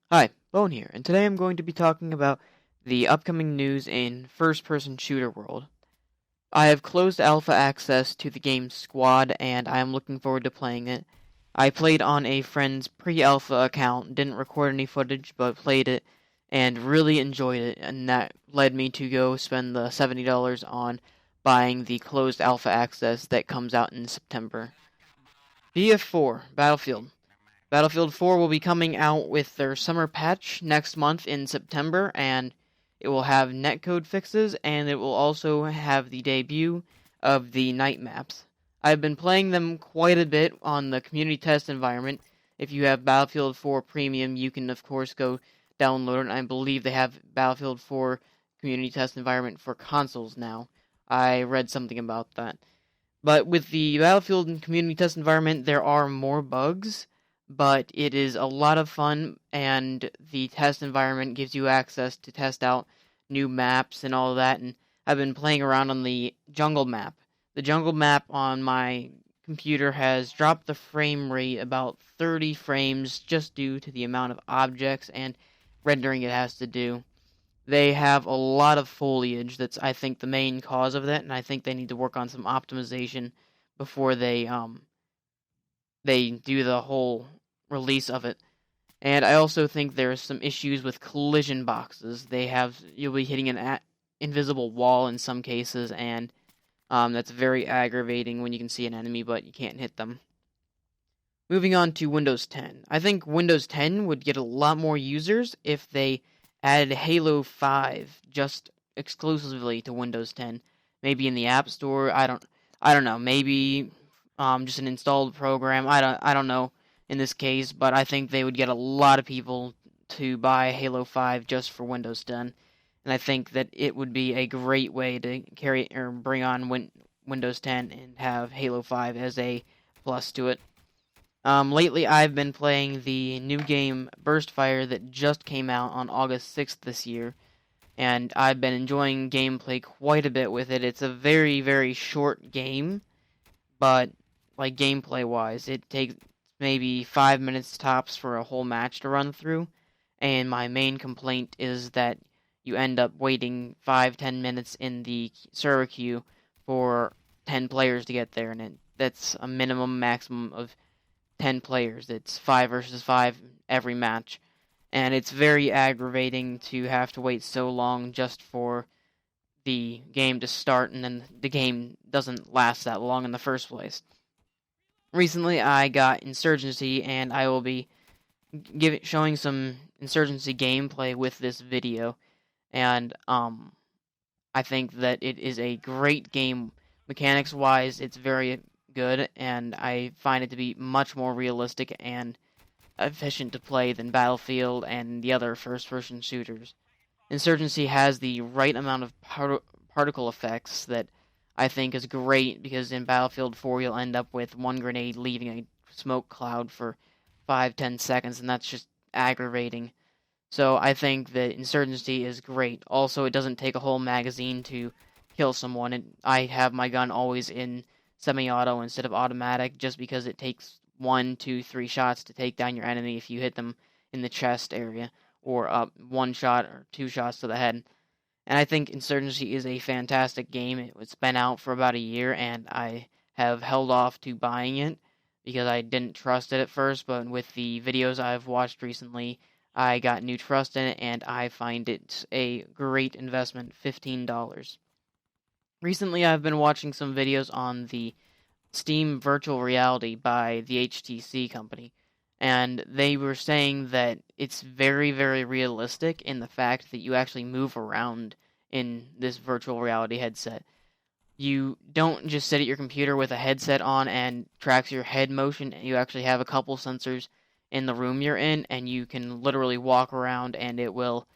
Hi, Bone here, and today I'm going to be talking about the upcoming news in first-person shooter world. I have closed alpha access to the game Squad, and I am looking forward to playing it. I played on a friend's pre-alpha account, didn't record any footage, but played it, and really enjoyed it, and that led me to go spend the $70 on buying the closed alpha access that comes out in September. BF4, Battlefield. Battlefield 4 will be coming out with their summer patch next month in September, and it will have netcode fixes, and it will also have the debut of the night maps. I've been playing them quite a bit on the community test environment. If you have Battlefield 4 Premium, you can of course go download it, and I believe they have Battlefield 4 community test environment for consoles now. I read something about that. But with the Battlefield and community test environment, there are more bugs, but it is a lot of fun, and the test environment gives you access to test out new maps and all of that. And I've been playing around on the jungle map. The jungle map on my computer has dropped the frame rate about 30 frames just due to the amount of objects and rendering it has to do. They have a lot of foliage. That's, I think, the main cause of that, and I think they need to work on some optimization before they do the whole release of it. And I also think there's some issues with collision boxes. You'll be hitting an invisible wall in some cases, and that's very aggravating when you can see an enemy but you can't hit them. Moving on to Windows 10. I think Windows 10 would get a lot more users if they added Halo 5 just exclusively to Windows 10. Maybe in the App Store. I don't know. Maybe just an installed program. I don't know in this case, but I think they would get a lot of people to buy Halo 5 just for Windows 10. And I think that it would be a great way to carry or bring on Windows 10 and have Halo 5 as a plus to it. Lately, I've been playing the new game Burstfire that just came out on August 6th this year, and I've been enjoying gameplay quite a bit with it. It's a very, very short game, but like gameplay wise, it takes maybe 5 minutes tops for a whole match to run through. And my main complaint is that you end up waiting 5-10 minutes in the server queue for 10 players to get there, and that's a maximum of 10 players. It's 5 versus 5 every match. And it's very aggravating to have to wait so long just for the game to start, and then the game doesn't last that long in the first place. Recently, I got Insurgency, and I will be showing some Insurgency gameplay with this video. And I think that it is a great game. Mechanics-wise, it's very good, and I find it to be much more realistic and efficient to play than Battlefield and the other first-person shooters. Insurgency has the right amount of particle effects that I think is great, because in Battlefield 4 you'll end up with one grenade leaving a smoke cloud for 5-10 seconds, and that's just aggravating. So I think that Insurgency is great. Also, it doesn't take a whole magazine to kill someone. I have my gun always in semi-auto instead of automatic, just because it takes 1, 2, 3 shots to take down your enemy if you hit them in the chest area, or 1 shot or 2 shots to the head. And I think Insurgency is a fantastic game. It's been out for about a year, and I have held off to buying it because I didn't trust it at first, but with the videos I've watched recently, I got new trust in it, and I find it a great investment, $15. Recently, I've been watching some videos on the Steam Virtual Reality by the HTC company, and they were saying that it's very, very realistic in the fact that you actually move around in this virtual reality headset. You don't just sit at your computer with a headset on and tracks your head motion. You actually have a couple sensors in the room you're in, and you can literally walk around and it will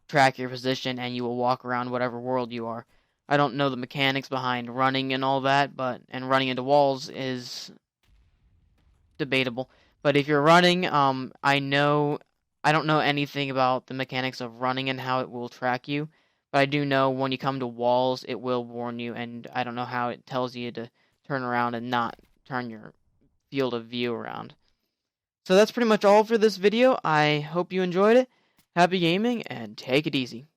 track your position and you will walk around whatever world you are. I don't know the mechanics behind running and all that, and running into walls is debatable. But if you're running, I don't know anything about the mechanics of running and how it will track you, but I do know when you come to walls, it will warn you, and I don't know how it tells you to turn around and not turn your field of view around. So that's pretty much all for this video. I hope you enjoyed it. Happy gaming, and take it easy.